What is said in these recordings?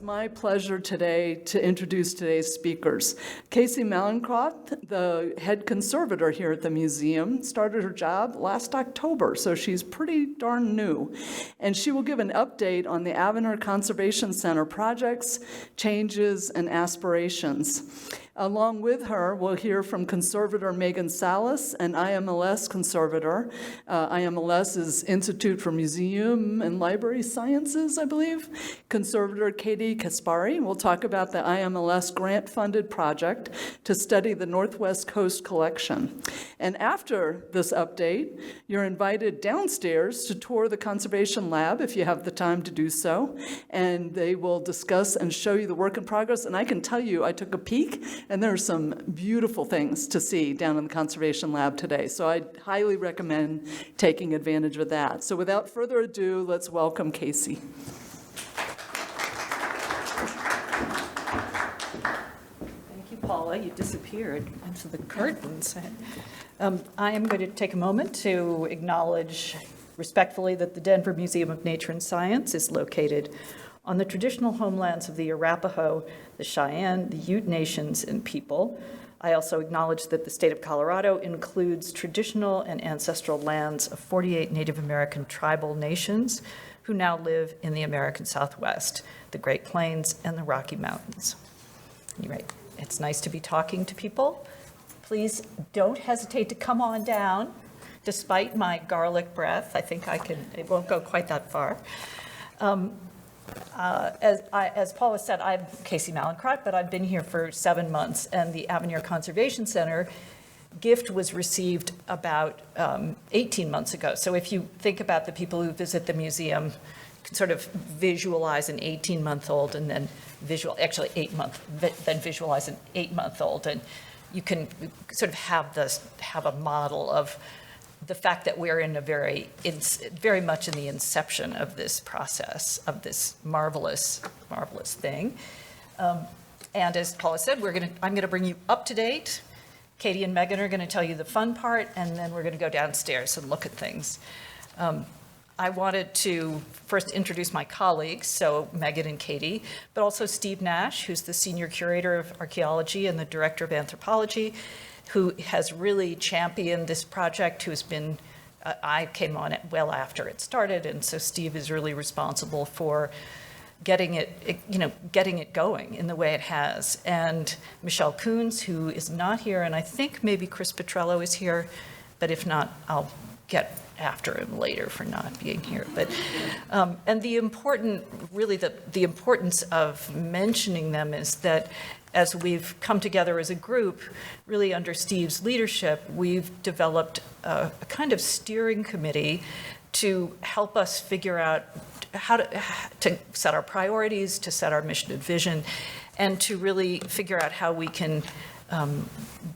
It's my pleasure today to introduce today's speakers. Casey Malincroft, the head conservator here at the museum, started her job last October, so she's pretty darn new. And she will give an update on the Avenir Conservation Center projects, changes, and aspirations. Along with her, we'll hear from conservator Megan Salas and IMLS conservator. IMLS is Institute for Museum and Library Sciences, I believe. Conservator Katie Kaspari will talk about the IMLS grant-funded project to study the Northwest Coast collection. And after this update, you're invited downstairs to tour the conservation lab if you have the time to do so. And they will discuss and show you the work in progress. And I can tell you, I took a peek, and there are some beautiful things to see down in the conservation lab today. So I highly recommend taking advantage of that. So without further ado, let's welcome Casey. Thank you, Paula. You disappeared into the curtains. I am going to take a moment to acknowledge respectfully that the Denver Museum of Nature and Science is located on the traditional homelands of the Arapaho, the Cheyenne, the Ute Nations, and people. I also acknowledge that the state of Colorado includes traditional and ancestral lands of 48 Native American tribal nations who now live in the American Southwest, the Great Plains, and the Rocky Mountains. Anyway, it's nice to be talking to people. Please don't hesitate to come on down. Despite my garlic breath, I think it won't go quite that far. As Paula said, I'm Casey Malincroft, but I've been here for 7 months, and the Avenir Conservation Center gift was received about 18 months ago. So if you think about the people who visit the museum, you can sort of visualize an 18-month-old and then then visualize an 8-month-old, and you can sort of have a model of the fact that we're in very much in the inception of this process, of this marvelous thing. And as Paula said, I'm going to bring you up to date. Katie and Megan are going to tell you the fun part, and then we're going to go downstairs and look at things. I wanted to first introduce my colleagues, so Megan and Katie, but also Steve Nash, who's the Senior Curator of Archaeology and the Director of Anthropology, who has really championed this project, who's been, I came on it well after it started, and so Steve is really responsible for getting it going in the way it has. And Michelle Coons, who is not here, and I think maybe Chris Petrello is here, but if not, I'll get after him later for not being here. But and the importance of mentioning them is that as we've come together as a group, really under Steve's leadership, we've developed a kind of steering committee to help us figure out how to set our priorities, to set our mission and vision, and to really figure out how we can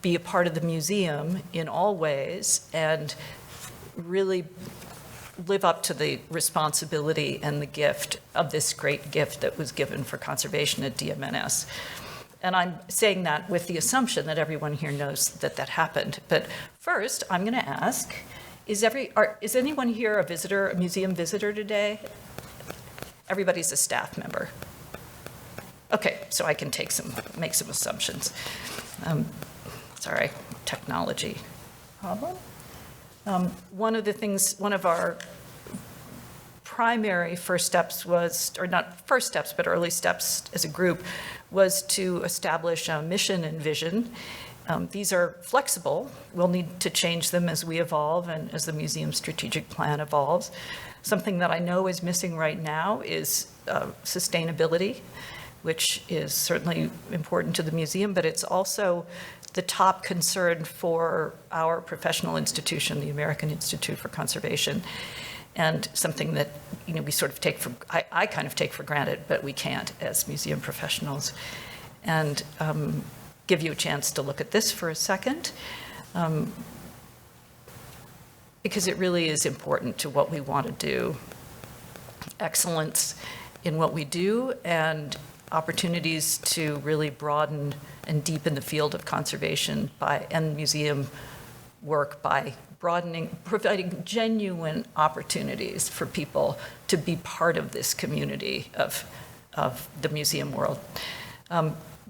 be a part of the museum in all ways and really live up to the responsibility and the gift of this great gift that was given for conservation at DMNS. And I'm saying that with the assumption that everyone here knows that happened. But first, I'm going to ask, is anyone here a museum visitor today? Everybody's a staff member. Okay, so I can make some assumptions. Sorry, technology problem. One of our primary first steps was, or not first steps, but early steps as a group, was to establish a mission and vision. These are flexible. We'll need to change them as we evolve and as the museum's strategic plan evolves. Something that I know is missing right now is sustainability, which is certainly important to the museum, but it's also the top concern for our professional institution, the American Institute for Conservation, and something that we sort of I kind of take for granted, but we can't as museum professionals. And give you a chance to look at this for a second, because it really is important to what we want to do. Excellence in what we do and opportunities to really broaden and deepen the field of conservation and museum work by providing genuine opportunities for people to be part of this community of of the museum world.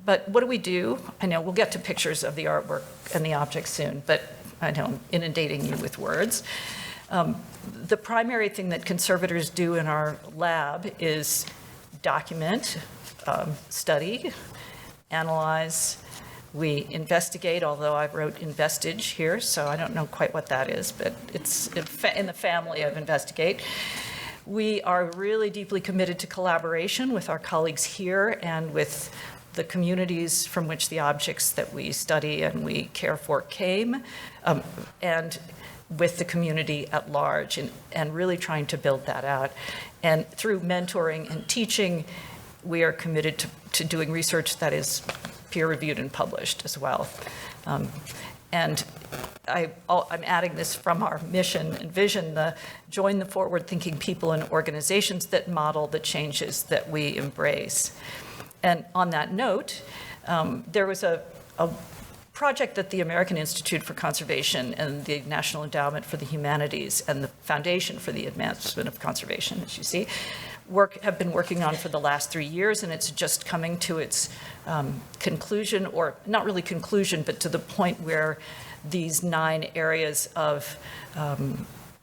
But what do we do? I know we'll get to pictures of the artwork and the objects soon, but I know I'm inundating you with words. The primary thing that conservators do in our lab is document, study, analyze. We investigate, although I wrote investige here, so I don't know quite what that is, but it's in the family of investigate. We are really deeply committed to collaboration with our colleagues here and with the communities from which the objects that we study and we care for came, and with the community at large, and really trying to build that out. And through mentoring and teaching, we are committed to doing research that is peer-reviewed and published as well. And I'm adding this from our mission and vision, join the forward-thinking people and organizations that model the changes that we embrace. And on that note, there was a project that the American Institute for Conservation and the National Endowment for the Humanities and the Foundation for the Advancement of Conservation, as you see, have been working on for the last 3 years, and it's just coming to its conclusion, or not really conclusion, but to the point where these 9 areas of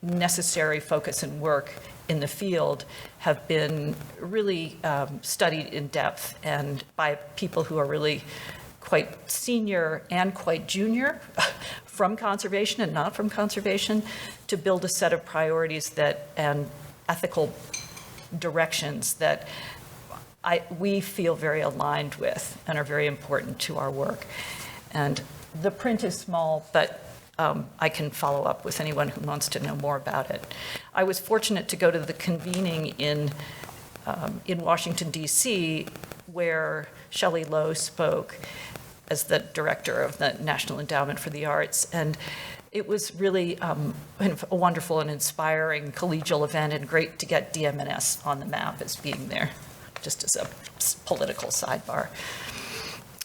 necessary focus and work in the field have been really studied in depth and by people who are really quite senior and quite junior from conservation and not from conservation, to build a set of priorities and ethical directions that we feel very aligned with and are very important to our work. And the print is small, but I can follow up with anyone who wants to know more about it. I was fortunate to go to the convening in Washington, D.C., where Shelley Lowe spoke as the director of the National Endowment for the Arts. And it was really a wonderful and inspiring collegial event, and great to get DM&S on the map as being there, just as a political sidebar.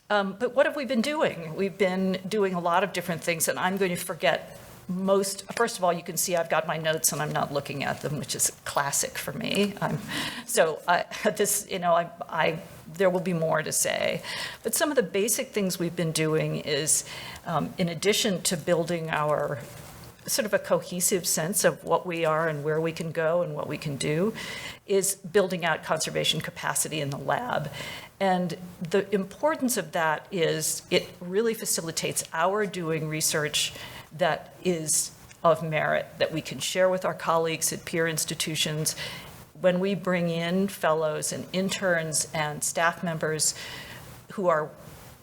But what have we been doing? We've been doing a lot of different things, and I'm going to forget most. First of all, you can see I've got my notes and I'm not looking at them, which is classic for me. There will be more to say. But some of the basic things we've been doing is, in addition to building our sort of a cohesive sense of what we are and where we can go and what we can do, is building out conservation capacity in the lab. And the importance of that is it really facilitates our doing research that is of merit, that we can share with our colleagues at peer institutions. When we bring in fellows and interns and staff members who are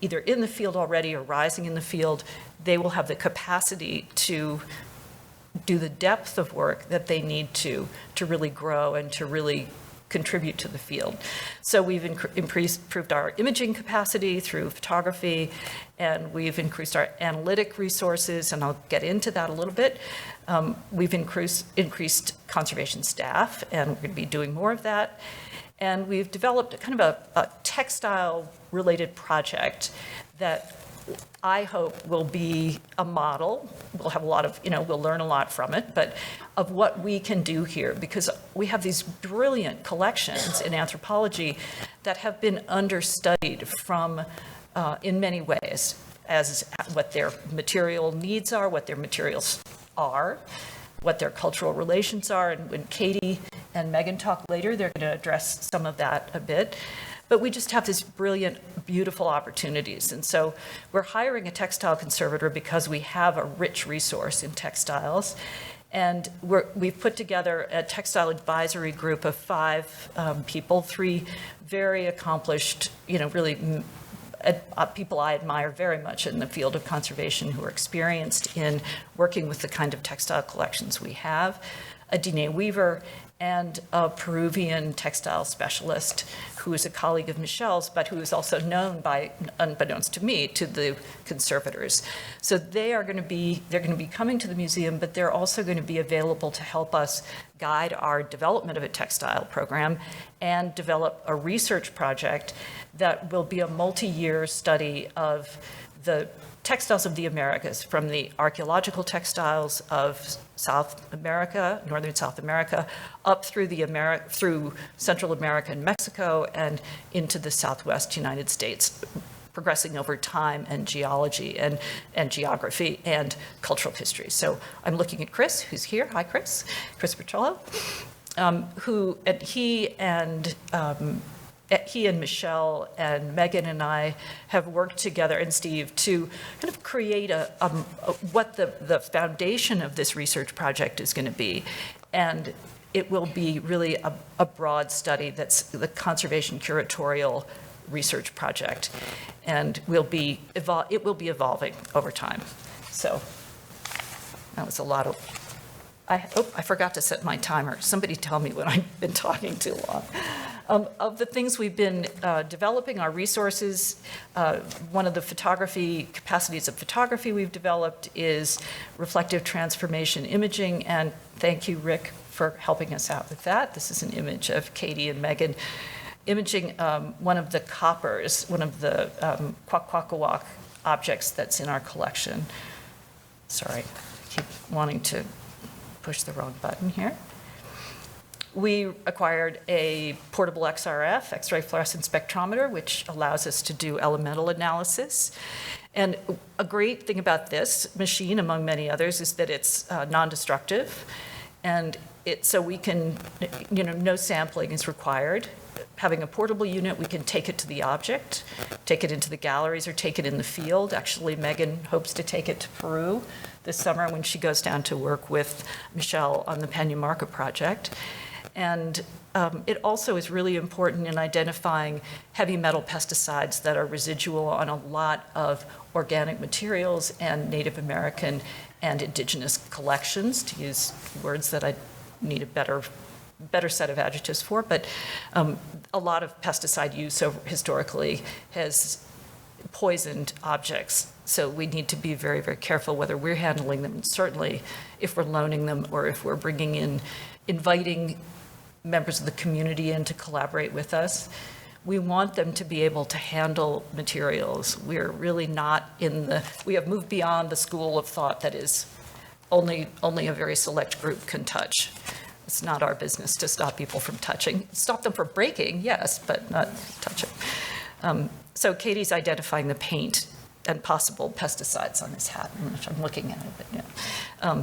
either in the field already or rising in the field, they will have the capacity to do the depth of work that they need to really grow and to really contribute to the field. So we've improved our imaging capacity through photography, and we've increased our analytic resources, and I'll get into that a little bit. We've increased conservation staff, and we're going to be doing more of that. And we've developed kind of a textile-related project that I hope will be a model. We'll have a lot of, we'll learn a lot from it, but of what we can do here, because we have these brilliant collections in anthropology that have been understudied in many ways, as what their material needs are, what their materials are, what their cultural relations are. And when Katie and Megan talk later, they're going to address some of that a bit. But we just have these brilliant, beautiful opportunities. And so we're hiring a textile conservator because we have a rich resource in textiles. And we've put together a textile advisory group of 5 people, 3 very accomplished, really people I admire very much in the field of conservation, who are experienced in working with the kind of textile collections we have, Adine Weaver, and a Peruvian textile specialist who is a colleague of Michelle's, but who is also known by, unbeknownst to me, to the conservators. So they're going to be coming to the museum, but they're also going to be available to help us guide our development of a textile program and develop a research project that will be a multi-year study of the textiles of the Americas, from the archaeological textiles of South America, northern South America, up through through Central America and Mexico, and into the Southwest United States, progressing over time and geology and geography and cultural history. So I'm looking at Chris, who's here. Hi, Chris. Chris Petrollo, he and Michelle and Megan and I have worked together, and Steve, to kind of create what the foundation of this research project is going to be. And it will be really a broad study that's the conservation curatorial research project. And it will be evolving over time. So that was a lot of, I forgot to set my timer. Somebody tell me when I've been talking too long. Of the things we've been developing, our resources, one of the capacities of photography we've developed is reflective transformation imaging, and thank you, Rick, for helping us out with that. This is an image of Katie and Megan imaging one of the coppers, one of the Kwakwaka'wakw objects that's in our collection. Sorry, I keep wanting to push the wrong button here. We acquired a portable XRF, X-ray fluorescence spectrometer, which allows us to do elemental analysis. And a great thing about this machine, among many others, is that it's non-destructive. And so we can, no sampling is required. Having a portable unit, we can take it to the object, take it into the galleries, or take it in the field. Actually, Megan hopes to take it to Peru this summer when she goes down to work with Michelle on the Peñamarca project. And it also is really important in identifying heavy metal pesticides that are residual on a lot of organic materials and Native American and indigenous collections, to use words that I need a better set of adjectives for. But a lot of pesticide use historically has poisoned objects. So we need to be very, very careful whether we're handling them, and certainly if we're loaning them or if we're inviting members of the community in to collaborate with us. We want them to be able to handle materials. We're really not we have moved beyond the school of thought that is only a very select group can touch. It's not our business to stop people from touching. Stop them from breaking, yes, but not touching. So Katie's identifying the paint and possible pesticides on this hat, which I'm looking at it, but yeah.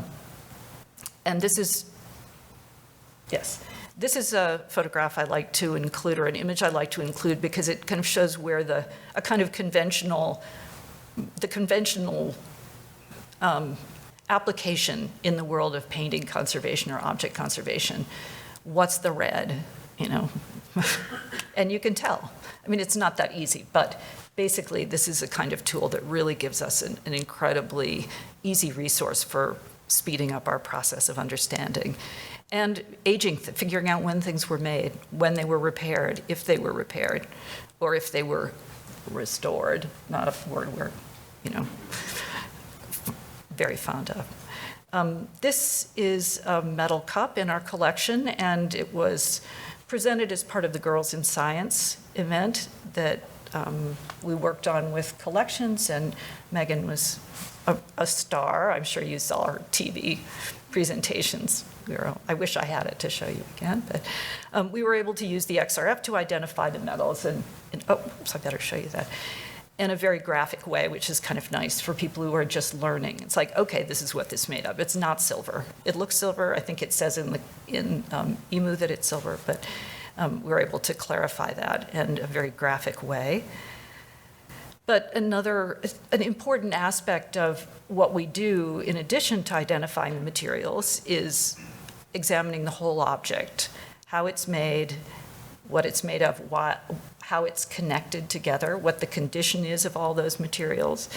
And this is, yes. This is a photograph I like to include, or an image I like to include, because it kind of shows where the conventional application in the world of painting conservation or object conservation. What's the red, And you can tell. I mean, it's not that easy, but basically this is a kind of tool that really gives us an incredibly easy resource for speeding up our process of understanding. And aging, figuring out when things were made, when they were repaired, if they were repaired, or if they were restored, not a word we're, very fond of. This is a metal cup in our collection, and it was presented as part of the Girls in Science event that we worked on with collections, and Megan was a star. I'm sure you saw her TV presentations. I wish I had it to show you again, but we were able to use the XRF to identify the metals, and I better show you that, in a very graphic way, which is kind of nice for people who are just learning. It's like, okay, this is what this is made of. It's not silver. It looks silver. I think it says in EMU that it's silver, but we were able to clarify that in a very graphic way. But an important aspect of what we do, in addition to identifying the materials, is examining the whole object, how it's made, what it's made of, how it's connected together, what the condition is of all those materials.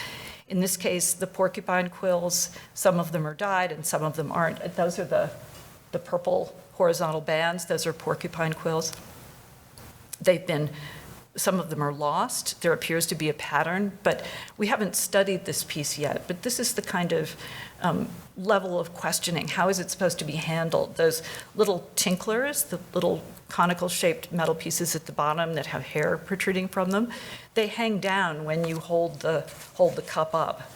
In this case, the porcupine quills, some of them are dyed and some of them aren't. Those are the purple horizontal bands. Those are porcupine quills. Some of them are lost. There appears to be a pattern, but we haven't studied this piece yet. But this is the kind of level of questioning. How is it supposed to be handled? Those little tinklers, the little conical-shaped metal pieces at the bottom that have hair protruding from them, they hang down when you hold the cup up.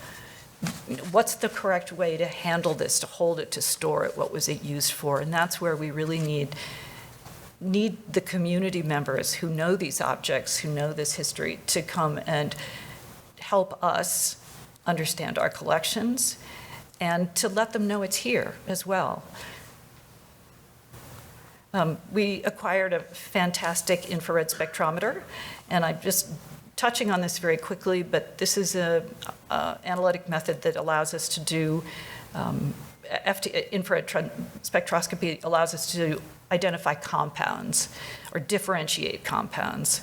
what's the correct way to handle this, to hold it, to store it, what was it used for? And that's where we really need the community members who know these objects, who know this history, to come and help us understand our collections and to let them know it's here as well. We acquired a fantastic infrared spectrometer, and I'm just touching on this very quickly, but this is an analytic method that allows us to do infrared spectroscopy allows us to identify compounds or differentiate compounds.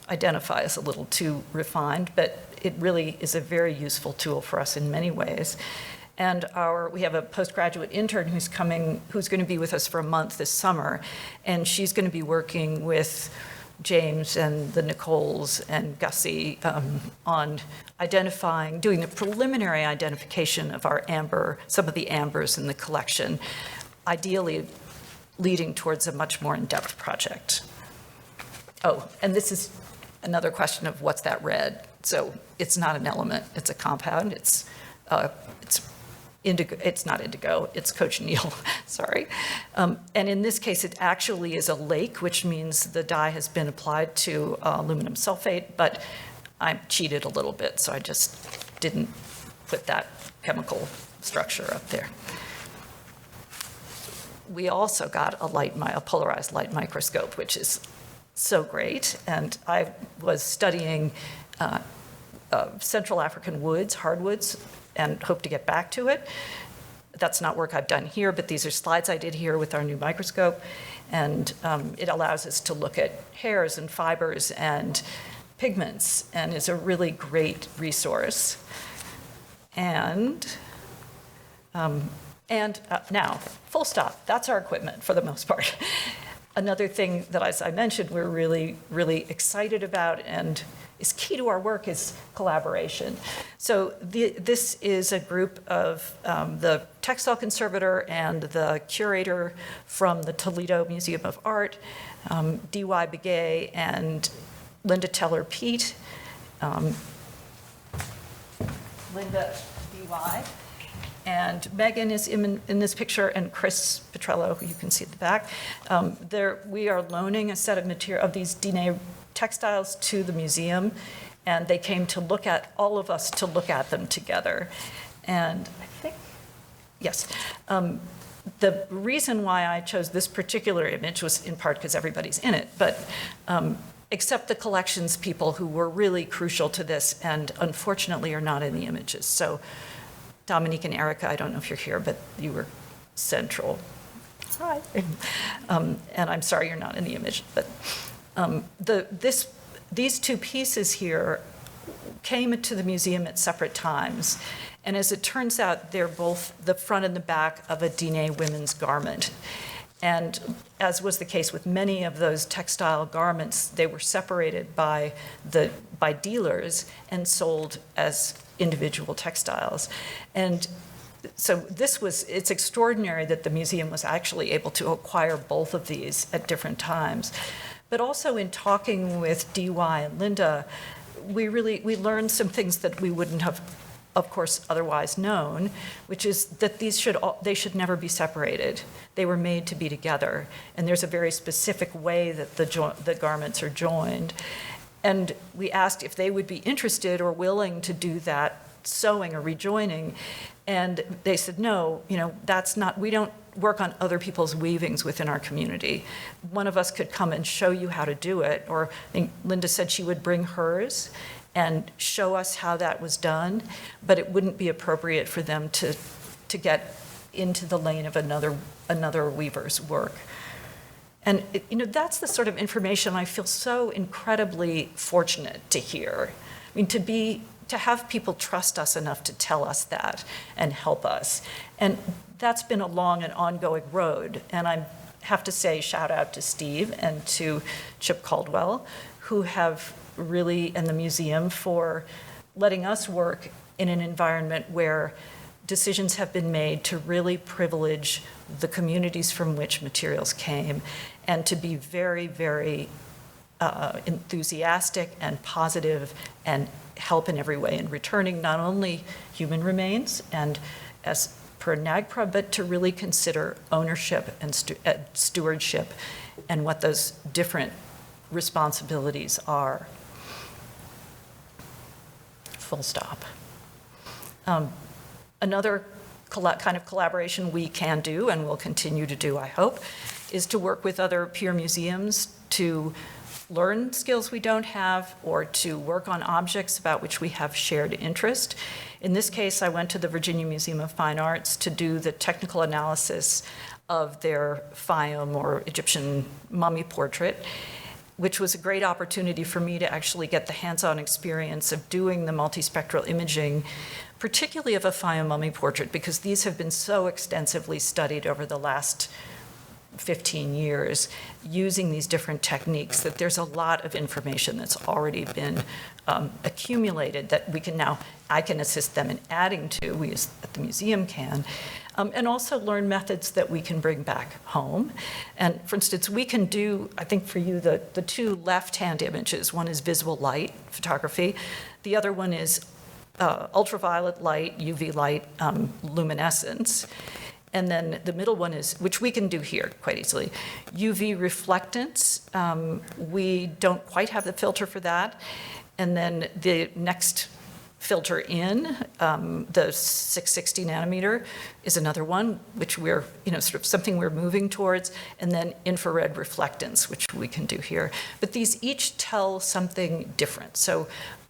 Identify is a little too refined, but it really is a very useful tool for us in many ways. And we have a postgraduate intern who's going to be with us for a month this summer, and she's going to be working with James and the Nicoles and Gussie on doing the preliminary identification of some of the ambers in the collection, ideally leading towards a much more in-depth project. Oh, and this is another question of what's that red? So it's not an element, it's a compound. It's indigo. It's not indigo, it's cochineal, sorry. And in this case, it actually is a lake, which means the dye has been applied to aluminum sulfate, but I cheated a little bit, so I just didn't put that chemical structure up there. We also got a polarized light microscope, which is so great, and I was studying Central African woods, hardwoods, and hope to get back to it. That's not work I've done here, but these are slides I did here with our new microscope, and it allows us to look at hairs and fibers and pigments, and is a really great resource. And now, full stop, that's our equipment for the most part. Another thing that, as I mentioned, we're really, really excited about and is key to our work is collaboration. So this is a group of the textile conservator and the curator from the Toledo Museum of Art, D.Y. Begay and Linda Teller-Peet, Linda D.Y., and Megan is in this picture, and Chris Petrello, who you can see at the back. We are loaning a set of these Diné textiles to the museum, and they came to look at, all of us to look at them together. And I think, yes. The reason why I chose this particular image was in part because everybody's in it, but except the collections people who were really crucial to this and unfortunately are not in the images. So Dominique and Erica, I don't know if you're here, but you were central. Hi. And I'm sorry you're not in the image, but these two pieces here came into the museum at separate times. And as it turns out, they're both the front and the back of a Diné women's garment. And as was the case with many of those textile garments, they were separated by dealers and sold as individual textiles. And so it's extraordinary that the museum was actually able to acquire both of these at different times. But also in talking with D.Y. and Linda, we learned some things that we wouldn't have, of course, otherwise known, which is that they should never be separated. They were made to be together, and there's a very specific way that the garments are joined. And we asked if they would be interested or willing to do that sewing or rejoining, and they said, no, that's not, we don't work on other people's weavings within our community. One of us could come and show you how to do it, or I think Linda said she would bring hers and show us how that was done, but it wouldn't be appropriate for them to get into the lane of another weaver's work. And that's the sort of information I feel so incredibly fortunate to hear. I mean, to have people trust us enough to tell us that and help us. And that's been a long and ongoing road. And I have to say shout out to Steve and to Chip Caldwell, who have really, and the museum, for letting us work in an environment where decisions have been made to really privilege the communities from which materials came and to be very, very enthusiastic and positive and help in every way in returning not only human remains and as per NAGPRA, but to really consider ownership and stewardship and what those different responsibilities are. Full stop. Another kind of collaboration we can do and will continue to do, I hope, is to work with other peer museums to learn skills we don't have or to work on objects about which we have shared interest. In this case, I went to the Virginia Museum of Fine Arts to do the technical analysis of their Fayum or Egyptian mummy portrait, which was a great opportunity for me to actually get the hands-on experience of doing the multispectral imaging, particularly of a Fayum mummy portrait, because these have been so extensively studied over the last 15 years using these different techniques that there's a lot of information that's already been accumulated that I can assist them in adding to, we at the museum can, and also learn methods that we can bring back home. And for instance, we can do, I think for you, the two left-hand images, one is visible light photography, the other one is ultraviolet light, UV light, luminescence. And then the middle one is, which we can do here quite easily, UV reflectance. We don't quite have the filter for that. And then the next filter in, the 660 nanometer, is another one, which we're, sort of something we're moving towards. And then infrared reflectance, which we can do here. But these each tell something different. So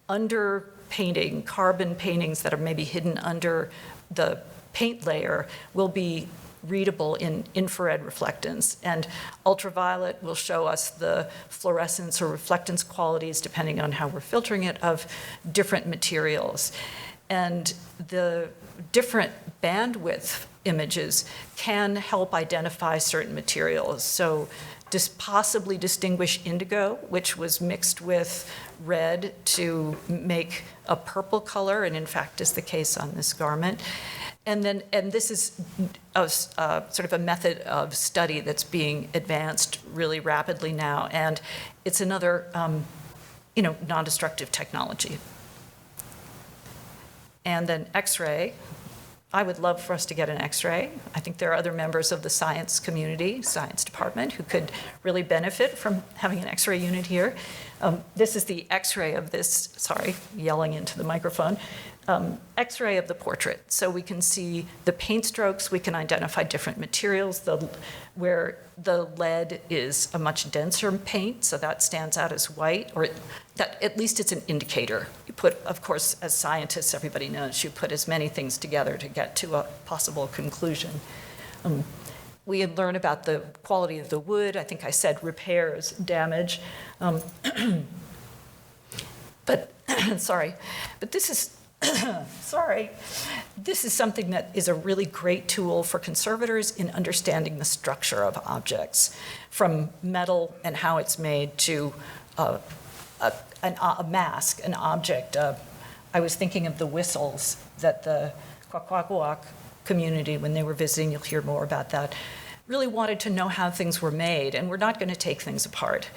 under painting, carbon paintings that are maybe hidden under the paint layer will be readable in infrared reflectance, and ultraviolet will show us the fluorescence or reflectance qualities, depending on how we're filtering it, of different materials. And the different bandwidth images can help identify certain materials. So possibly distinguish indigo, which was mixed with red to make a purple color, and in fact is the case on this garment. And this is sort of a method of study that's being advanced really rapidly now, and it's another, non-destructive technology. And then X-ray. I would love for us to get an X-ray. I think there are other members of the science community, science department, who could really benefit from having an X-ray unit here. This is the X-ray of this, sorry, yelling into the microphone, X-ray of the portrait. So we can see the paint strokes, we can identify different materials, where the lead is a much denser paint, so that stands out as white, or that at least it's an indicator. You put, of course, as scientists, everybody knows, you put as many things together to get to a possible conclusion. We learn about the quality of the wood. I think I said repairs, damage. But, sorry, but this is, sorry, this is something that is a really great tool for conservators in understanding the structure of objects, from metal and how it's made to a mask, an object. I was thinking of the whistles that the Kwakwaka'wakw community, when they were visiting, you'll hear more about that, really wanted to know how things were made. And we're not going to take things apart,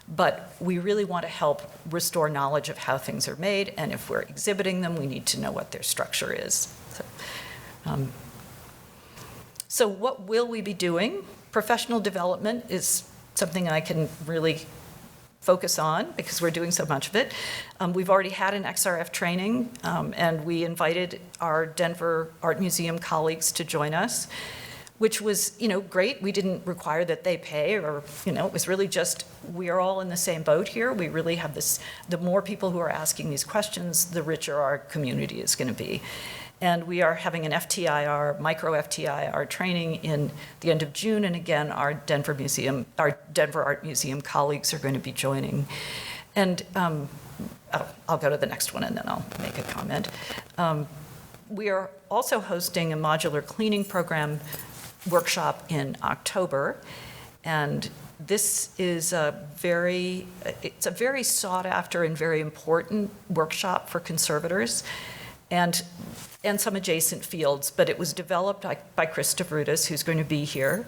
but we really want to help restore knowledge of how things are made. And if we're exhibiting them, we need to know what their structure is. So what will we be doing? Professional development is something I can really focus on because we're doing so much of it. We've already had an XRF training, and we invited our Denver Art Museum colleagues to join us, which was, great. We didn't require that they pay, or, it was really just, we are all in the same boat here. We really have this, the more people who are asking these questions, the richer our community is going to be. And we are having an FTIR, micro FTIR training in the end of June, and again, our Denver Art Museum colleagues are going to be joining. And I'll go to the next one and then I'll make a comment. We are also hosting a modular cleaning program workshop in October, and this is it's a very sought after and very important workshop for conservators and some adjacent fields, but it was developed by Chris DeVrutis, who's going to be here,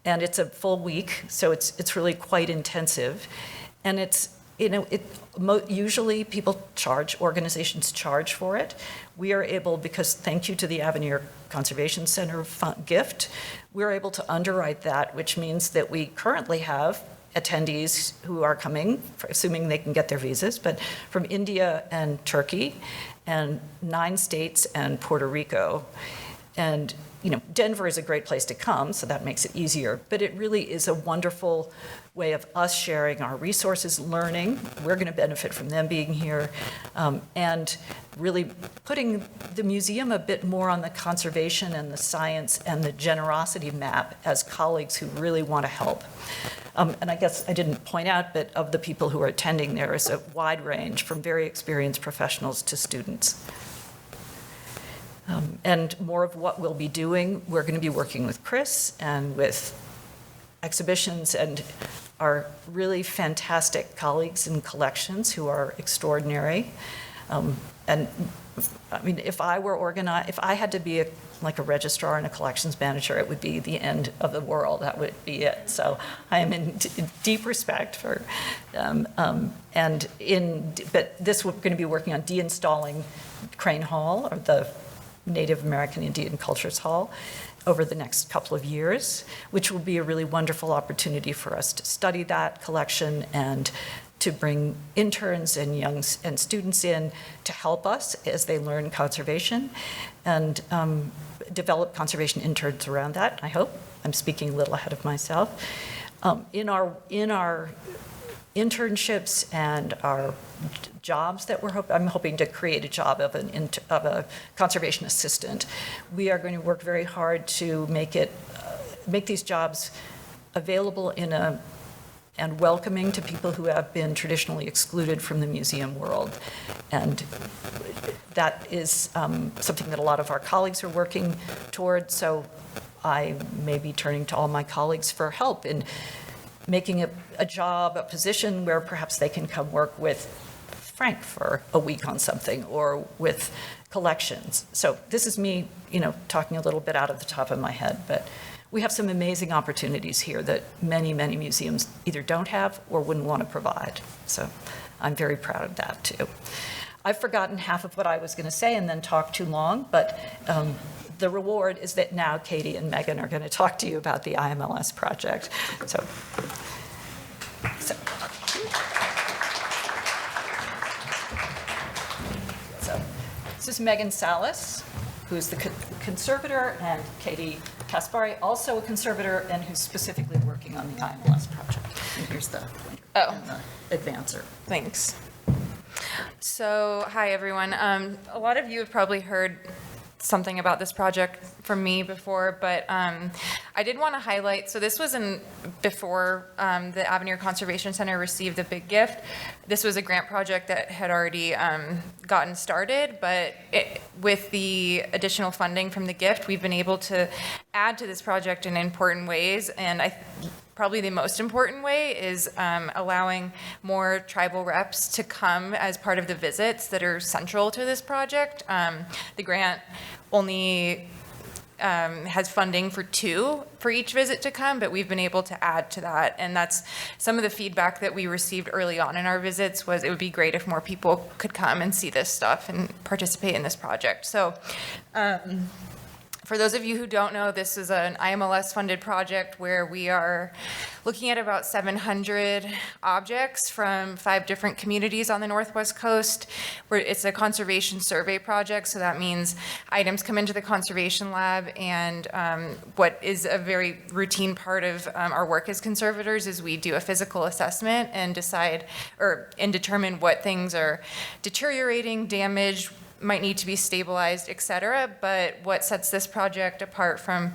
and it's a full week, so it's really quite intensive. And it's, usually organizations charge for it. We are able, because thank you to the Avenir Conservation Center gift, we're able to underwrite that, which means that we currently have attendees who are coming, assuming they can get their visas, but from India and Turkey and 9 states and Puerto Rico. And Denver is a great place to come, so that makes it easier. But it really is a wonderful way of us sharing our resources, learning. We're going to benefit from them being here, and really putting the museum a bit more on the conservation and the science and the generosity map as colleagues who really want to help. And I guess I didn't point out, but of the people who are attending, there is a wide range from very experienced professionals to students. And more of what we'll be doing, we're going to be working with Chris and with exhibitions and our really fantastic colleagues in collections who are extraordinary. And I mean, if I had to be a registrar and a collections manager, it would be the end of the world. That would be it. So I am in deep respect for but this, we're going to be working on deinstalling Crane Hall, or the Native American Indian Cultures Hall, over the next couple of years, which will be a really wonderful opportunity for us to study that collection and to bring interns and students in to help us as they learn conservation, and develop conservation interns around that, I hope. I'm speaking a little ahead of myself. In our internships and our jobs that I'm hoping to create a job of a conservation assistant. We are going to work very hard to make these jobs available and welcoming to people who have been traditionally excluded from the museum world. And that is something that a lot of our colleagues are working toward. So I may be turning to all my colleagues for help in making a job, a position where perhaps they can come work with Frank for a week on something, or with collections. So this is me, talking a little bit out of the top of my head, but we have some amazing opportunities here that many, many museums either don't have or wouldn't want to provide. So I'm very proud of that too. I've forgotten half of what I was going to say and then talked too long, but the reward is that now Katie and Megan are going to talk to you about the IMLS project. So this is Megan Salas, who's the conservator, and Katie Kaspari, also a conservator, and who's specifically working on the IMLS project. And here's the advancer. Thanks. So, hi everyone. A lot of you have probably heard something about this project from me before, but I did want to highlight, so this was before the Avenir Conservation Center received the big gift. This was a grant project that had already gotten started, but with the additional funding from the gift, we've been able to add to this project in important ways, and probably the most important way is allowing more tribal reps to come as part of the visits that are central to this project. The grant only has funding for 2 for each visit to come, but we've been able to add to that. And that's some of the feedback that we received early on in our visits was it would be great if more people could come and see this stuff and participate in this project. So for those of you who don't know, this is an IMLS-funded project where we are looking at about 700 objects from 5 different communities on the Northwest Coast. It's a conservation survey project, so that means items come into the conservation lab, and what is a very routine part of our work as conservators is we do a physical assessment and determine what things are deteriorating, damaged, might need to be stabilized, et cetera. But what sets this project apart from,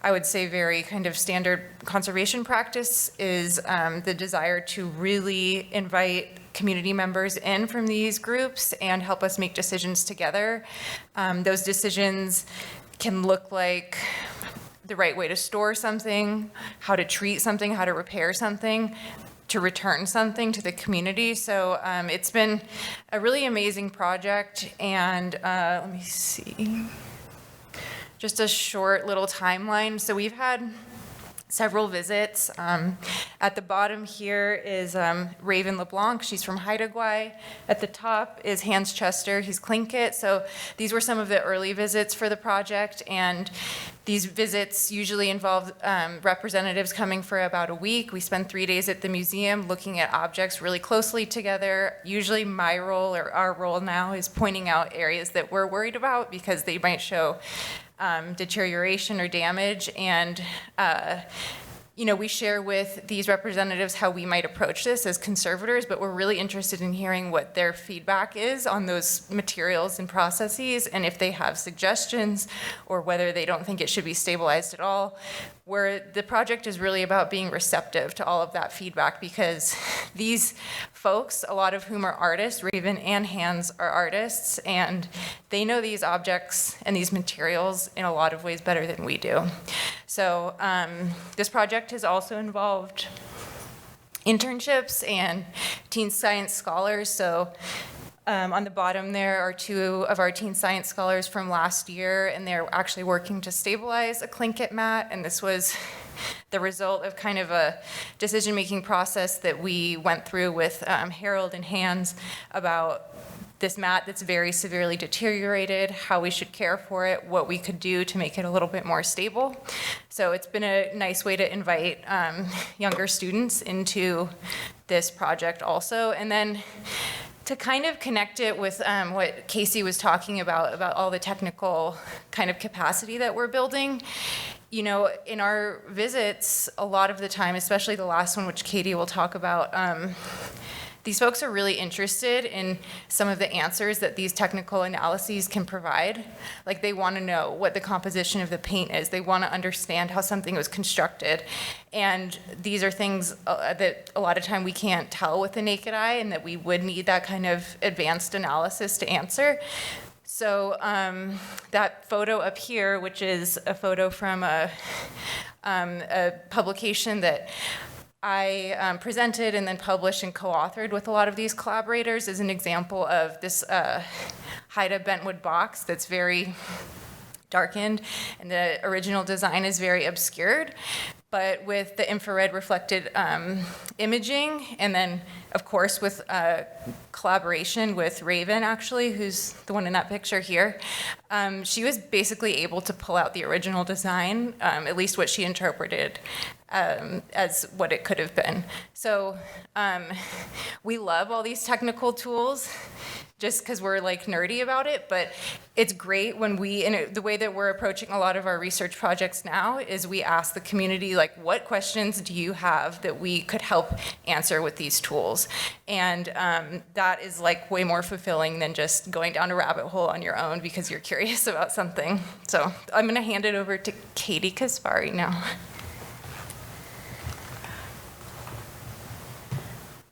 I would say, very kind of standard conservation practice is the desire to really invite community members in from these groups and help us make decisions together. Those decisions can look like the right way to store something, how to treat something, how to repair something, to return something to the community. So it's been a really amazing project, and let me see, just a short little timeline. So we've had several visits. At the bottom here is Raven LeBlanc. She's from Haida Gwaii. At the top is Hans Chester. He's Tlingit. So these were some of the early visits for the project, and these visits usually involve representatives coming for about a week. We spend 3 days at the museum looking at objects really closely together. Usually my role, or our role now, is pointing out areas that we're worried about because they might show deterioration or damage, and we share with these representatives how we might approach this as conservators, but we're really interested in hearing what their feedback is on those materials and processes, and if they have suggestions or whether they don't think it should be stabilized at all. Where the project is really about being receptive to all of that feedback, because these folks, a lot of whom are artists, Raven and Hans are artists, and they know these objects and these materials in a lot of ways better than we do. So this project has also involved internships and teen science scholars. So on the bottom there are 2 of our teen science scholars from last year, and they're actually working to stabilize a Tlingit mat, and this was the result of kind of a decision-making process that we went through with Harold and Hans about this mat that's very severely deteriorated, how we should care for it, what we could do to make it a little bit more stable. So it's been a nice way to invite younger students into this project also. And then to kind of connect it with what Casey was talking about all the technical kind of capacity that we're building. In our visits, a lot of the time, especially the last one, which Katie will talk about, these folks are really interested in some of the answers that these technical analyses can provide. Like, they want to know what the composition of the paint is. They want to understand how something was constructed. And these are things that a lot of time we can't tell with the naked eye, and that we would need that kind of advanced analysis to answer. So that photo up here, which is a photo from a publication that I presented and then published and co-authored with a lot of these collaborators, is an example of this Haida bentwood box that's very darkened, and the original design is very obscured. But with the infrared reflected imaging, and then of course with collaboration with Raven, actually, who's the one in that picture here, she was basically able to pull out the original design, at least what she interpreted as what it could have been. So we love all these technical tools just because we're like nerdy about it, but it's great when the way that we're approaching a lot of our research projects now is we ask the community, like, what questions do you have that we could help answer with these tools? And that is like way more fulfilling than just going down a rabbit hole on your own because you're curious about something. So I'm gonna hand it over to Katie Kaspari now.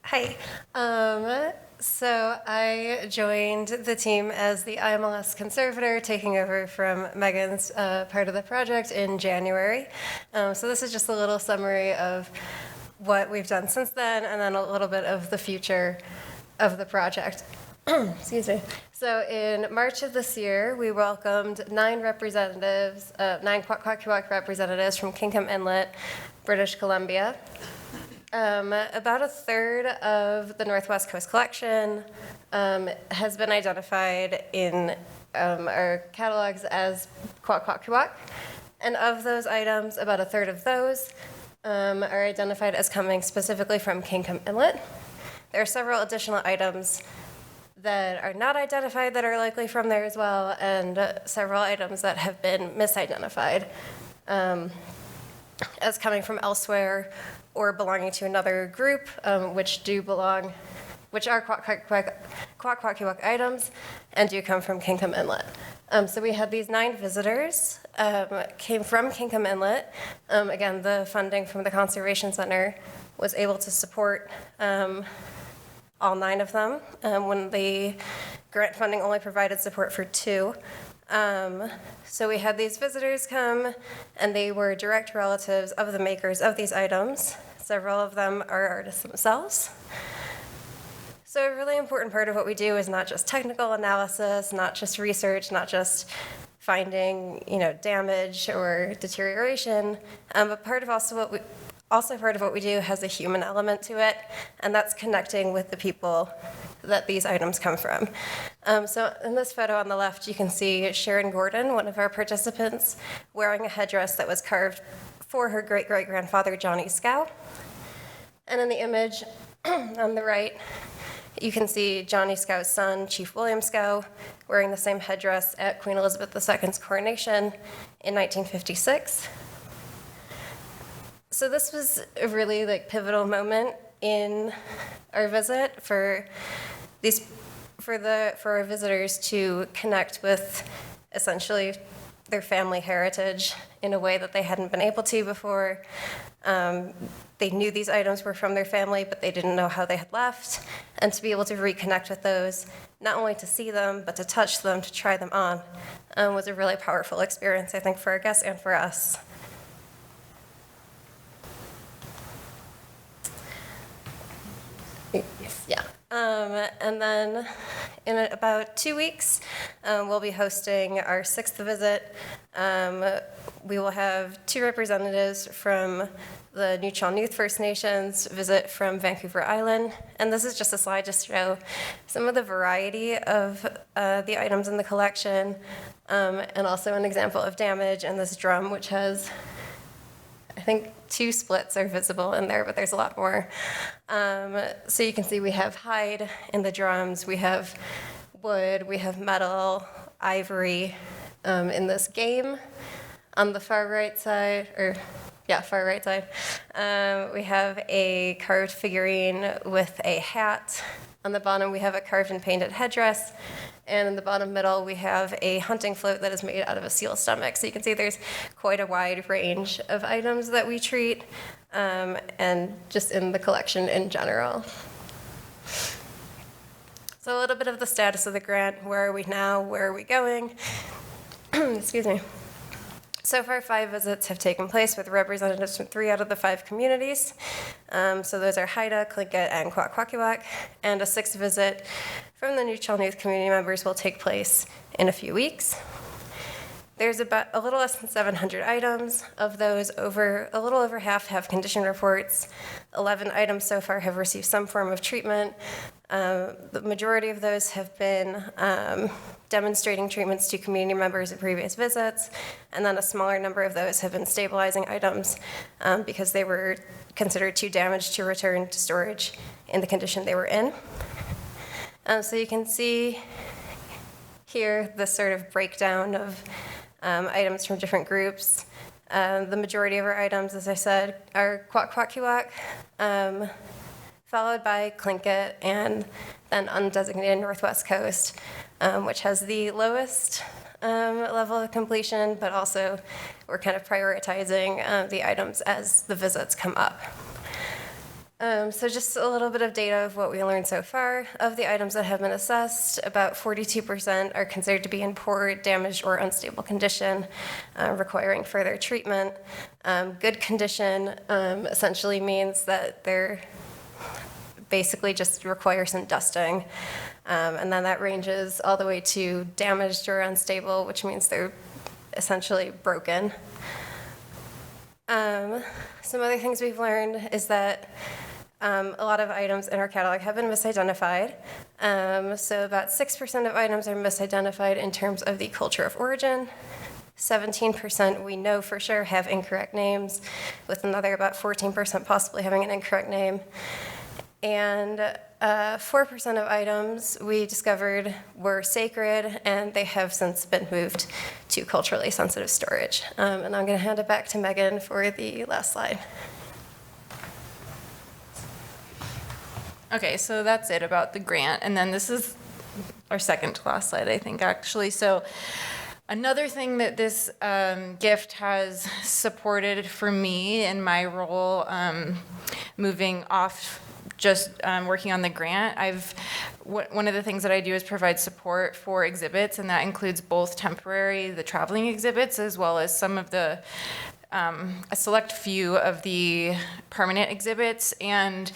Hi. So I joined the team as the IMLS conservator, taking over from Megan's part of the project in January. So this is just a little summary of what we've done since then, and then a little bit of the future of the project. Excuse me. So in March of this year, we welcomed 9 representatives, 9 Kwakwaka'wakw representatives from Kinkum Inlet, British Columbia. About a third of the Northwest Coast collection has been identified in our catalogs as Kwakwaka'wakw. And of those items, about a third of those are identified as coming specifically from Kinkum Inlet. There are several additional items that are not identified that are likely from there as well, and several items that have been misidentified as coming from elsewhere or belonging to another group, which are Kwakwaka'wakw items and do come from Kinkum Inlet. So we had these 9 visitors, came from Kinkum Inlet. Again, the funding from the Conservation Center was able to support all 9 of them, when the grant funding only provided support for 2. So we had these visitors come, and they were direct relatives of the makers of these items. Several of them are artists themselves. So a really important part of what we do is not just technical analysis, not just research, not just finding, damage or deterioration. But part of what we do has a human element to it, and that's connecting with the people that these items come from. So in this photo on the left, you can see Sharon Gordon, one of our participants, wearing a headdress that was carved for her great-great-grandfather, Johnny Scow. And in the image on the right, you can see Johnny Scow's son, Chief William Scow, wearing the same headdress at Queen Elizabeth II's coronation in 1956. So this was a really pivotal moment in our visit for our visitors to connect with essentially their family heritage in a way that they hadn't been able to before. They knew these items were from their family, but they didn't know how they had left. And to be able to reconnect with those, not only to see them, but to touch them, to try them on, was a really powerful experience, I think, for our guests and for us. Yes, yeah. And then in about 2 weeks, we'll be hosting our 6th visit. We will have 2 representatives from the Nuu-chah-nulth First Nations visit from Vancouver Island. And this is just a slide just to show some of the variety of the items in the collection, and also an example of damage in this drum, which has, I think, 2 splits are visible in there, but there's a lot more. So you can see we have hide in the drums, we have wood, we have metal, ivory in this game. On the far right side, we have a carved figurine with a hat. On the bottom, we have a carved and painted headdress. And in the bottom middle, we have a hunting float that is made out of a seal stomach. So you can see there's quite a wide range of items that we treat, and just in the collection in general. So a little bit of the status of the grant. Where are we now? Where are we going? Excuse me. So far, 5 visits have taken place with representatives from 3 out of the 5 communities. So those are Haida, Tlingit, and Kwakwaka'wakw. And a 6th visit from the Nuu-chah-nulth community members will take place in a few weeks. There's about a little less than 700 items. Of those, a little over half have condition reports. 11 items so far have received some form of treatment. The majority of those have been demonstrating treatments to community members at previous visits, and then a smaller number of those have been stabilizing items because they were considered too damaged to return to storage in the condition they were in. So you can see here the sort of breakdown of items from different groups. The majority of our items, as I said, are Kwakwaka'wakw, followed by Tlingit, and then undesignated Northwest Coast, which has the lowest level of completion, but also we're kind of prioritizing the items as the visits come up. So just a little bit of data of what we learned so far. Of the items that have been assessed, about 42% are considered to be in poor, damaged, or unstable condition, requiring further treatment. Good condition essentially means that they're basically just require some dusting. And then that ranges all the way to damaged or unstable, which means they're essentially broken. Some other things we've learned is that a lot of items in our catalog have been misidentified. So about 6% of items are misidentified in terms of the culture of origin. 17% we know for sure have incorrect names, with another about 14% possibly having an incorrect name. And 4% of items we discovered were sacred, and they have since been moved to culturally sensitive storage. And I'm going to hand it back to Megan for the last slide. Okay, so that's it about the grant. And then this is our second to last slide, I think, actually. So another thing that this gift has supported for me in my role, moving off just working on the grant, one of the things that I do is provide support for exhibits, and that includes both the traveling exhibits, as well as some of a select few of the permanent exhibits. And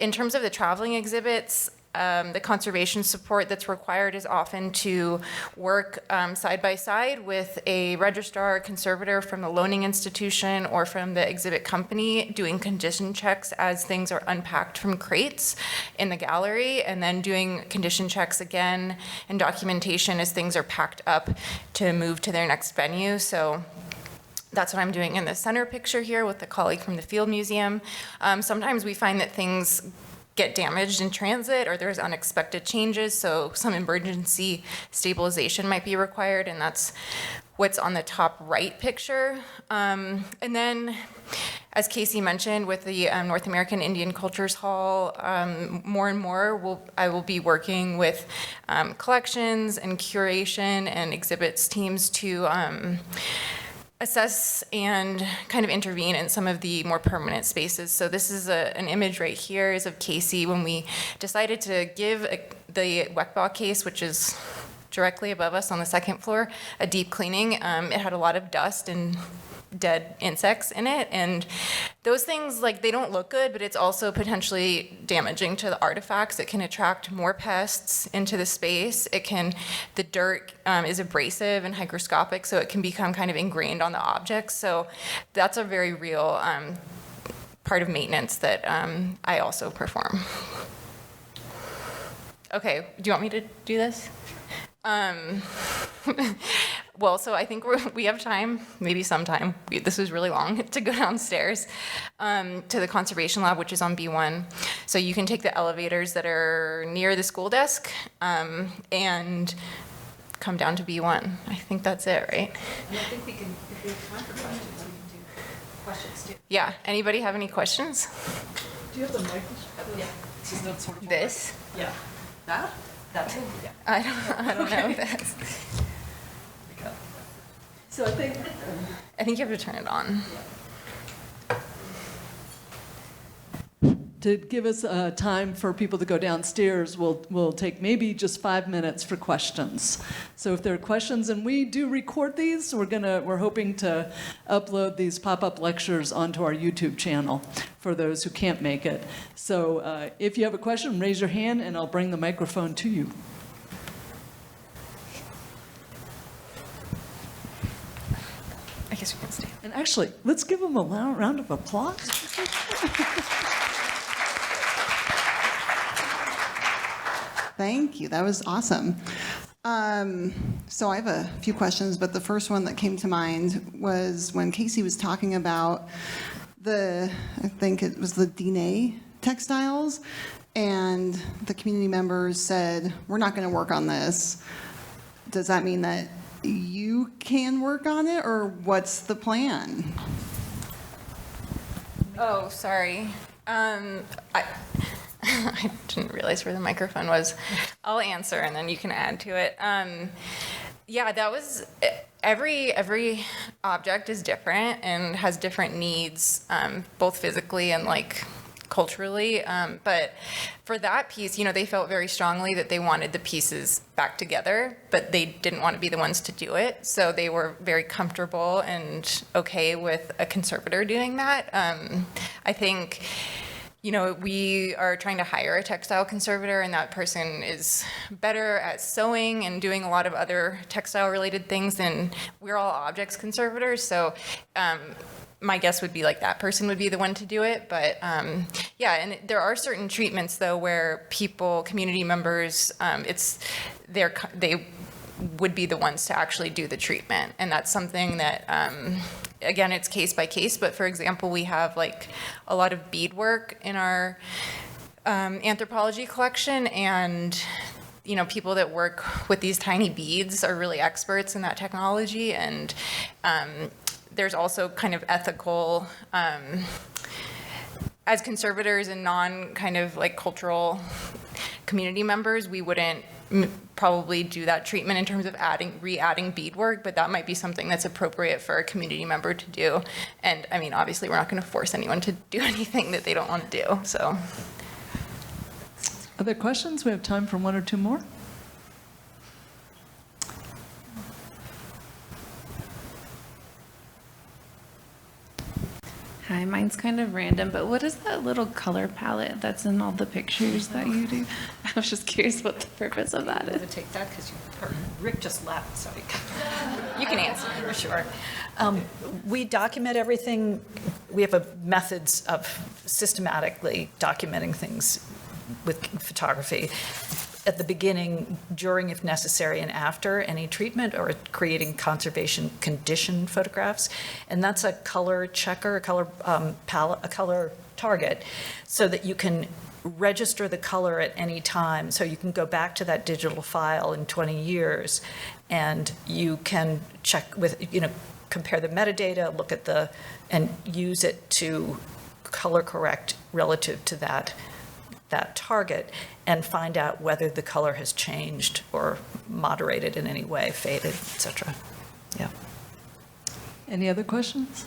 in terms of the traveling exhibits, the conservation support that's required is often to work side by side with a registrar or conservator from the loaning institution or from the exhibit company, doing condition checks as things are unpacked from crates in the gallery, and then doing condition checks again and documentation as things are packed up to move to their next venue. So that's what I'm doing in the center picture here with the colleague from the Field Museum. Sometimes we find that things get damaged in transit or there's unexpected changes, so some emergency stabilization might be required, and that's what's on the top right picture. And then, as Casey mentioned, with the North American Indian Cultures Hall, more and more I will be working with collections and curation and exhibits teams to assess and kind of intervene in some of the more permanent spaces. So this is an image right here is of Casey when we decided to give the Weckbaugh case, which is directly above us on the second floor, a deep cleaning. It had a lot of dust and dead insects in it, and those things, like, they don't look good, but it's also potentially damaging to the artifacts. It can attract more pests into the space. The dirt is abrasive and hygroscopic, so it can become kind of ingrained on the objects. So that's a very real part of maintenance that I also perform. Okay, do you want me to do this? Well, so I think we have time, maybe sometime, this is really long, to go downstairs to the conservation lab, which is on B1. So you can take the elevators that are near the school desk and come down to B1. I think that's it, right? And I think we can, if we have time for questions, we can do questions too. Yeah, anybody have any questions? Do you have the microphone? Yeah. This? Yeah. That? That too? Yeah. I don't know if that's, So I think you have to turn it on. to give us time for people to go downstairs, we'll take maybe just 5 minutes for questions. So if there are questions, and we do record these, we're hoping to upload these pop-up lectures onto our YouTube channel for those who can't make it. So if you have a question, raise your hand and I'll bring the microphone to you. I guess we can stay. And actually, let's give them a round of applause. Thank you. That was awesome. So I have a few questions, but the first one that came to mind was when Casey was talking about I think it was the Diné textiles, and the community members said, we're not going to work on this. Does that mean that you can work on it, or what's the plan? Oh, sorry. I didn't realize where the microphone was. I'll answer and then you can add to it. Yeah, that was, every object is different and has different needs, both physically and like culturally. But for that piece, they felt very strongly that they wanted the pieces back together, but they didn't want to be the ones to do it. So they were very comfortable and okay with a conservator doing that. I think, we are trying to hire a textile conservator, and that person is better at sewing and doing a lot of other textile related things than we're all objects conservators. So my guess would be like that person would be the one to do it. But yeah, and there are certain treatments though where community members, they would be the ones to actually do the treatment. And that's something that, again, it's case by case, but for example, we have like a lot of beadwork in our anthropology collection, and people that work with these tiny beads are really experts in that technology. And there's also kind of ethical, as conservators and non kind of like cultural community members, we wouldn't probably do that treatment in terms of re-adding beadwork, but that might be something that's appropriate for a community member to do. And I mean, obviously we're not going to force anyone to do anything that they don't want to do, so. Other questions? We have time for one or two more. Hi, mine's kind of random, but what is that little color palette that's in all the pictures that you do? I was just curious what the purpose of that I'm is. going to take that because Rick just laughed, so you can answer for sure. We document everything. We have methods of systematically documenting things with photography. At the beginning, during, if necessary, and after any treatment, or creating conservation condition photographs. And that's a color checker, a color palette, a color target, so that you can register the color at any time. So you can go back to that digital file in 20 years, and you can check with, compare the metadata, look at and use it to color correct relative to that target, and find out whether the color has changed or moderated in any way, faded, et cetera. Yeah. Any other questions?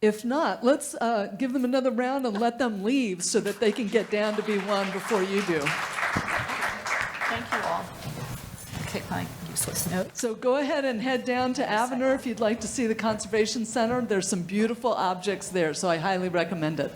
If not, let's give them another round and let them leave so that they can get down to B1 before you do. Thank you all. Take my useless notes. So go ahead and head down to Avenir if you'd like to see the Conservation Center. There's some beautiful objects there, so I highly recommend it.